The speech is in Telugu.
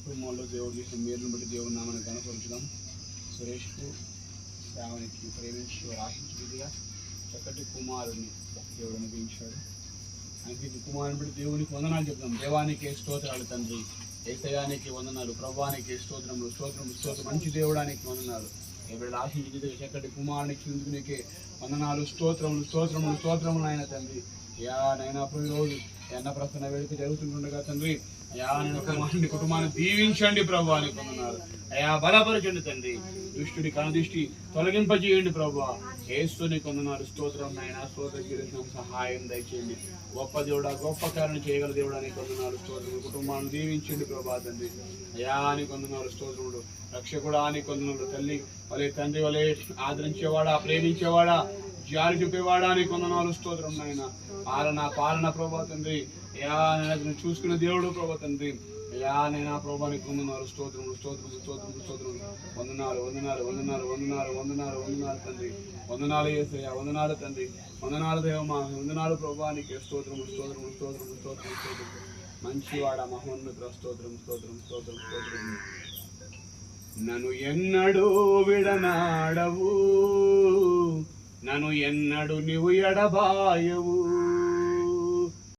కుటుంబంలో దేవుడు చేసిన మేలును బట్టి దేవుని నామని కనపరుచుదాం. సురేష్కు శ్రావణికి ప్రేమించి ఆశించి విధిగా చక్కటి కుమారుని దేవుడు అనుగ్రహించాడు. ఆయనకి కుమారుని బట్టి దేవునికి వందనాలు చెప్తాం. దేవానికి స్తోత్రాలు తండ్రి, ఏసయానికి వందనాలు, ప్రభానికి స్తోత్రములు స్తోత్రములు స్తోత్రం. మంచి దేవుడానికి వందనాలు. ఎవరు ఆశించి చక్కటి కుమారునికి నీకే వందనాలు, స్తోత్రములు స్తోత్రములు స్తోత్రములు ఆయన తండ్రి. అయ్యా నైనా ప్రతిరోజు అన్న ప్రసన్న వేడుక జరుగుతుండగా తండ్రి, అయ్యా నేను కుటుంబాన్ని దీవించండి ప్రభానికి వందనాలు. అయ్యా బలపరచండి తండ్రి, దుష్టుడి కనదృష్టి తొలగింపజేయండి ప్రభా. యేసుని కొందనాలు స్తోత్రం నాయన, స్తోత్రం సహాయం దయచేయండి. గొప్ప దేవుడా, గొప్ప కారణం చేయగల దేవుడా అని కొందనాలు స్తోత్రములు. కుటుంబాన్ని దీవించండి ప్రభా తండ్రి. అయా అని కొందనాలు స్తోత్రములు. రక్షకుడా అని కొందనాలు. తల్లి వలే తండ్రి వలే ఆదరించేవాడా, ప్రేమించేవాడా, జారి చూపేవాడా అని కొందనాలు స్తోత్రం నాయన. పాలన ప్రభా తండ్రి. అయా నేను చూసుకున్న దేవుడు ప్రభా తండ్రి. అయ్యా నేను ఆ ప్రభానికి వందనాలు, స్తోత్రములు స్తోత్రములు స్తోత్రములు స్తోత్రములు. వందనాలు వందనాలు వందనాలు వందనాలు వందనాలు వందనాలు తండ్రి. వందనాలు యేసయ్యా, వందనాలు తండ్రి, వందనాలు దేవమా, వందనాలు ప్రభానికి స్తోత్రములు స్తోత్రములు స్తోత్రములు స్తోత్రములు స్తోత్రములు. మంచివాడ మహోన్నత స్తోత్రం స్తోత్రం స్తోత్రం స్తోత్రం. నన్ను ఎన్నడూ విడనాడవు, నన్ను ఎన్నడు నీవు ఎడబాయవు.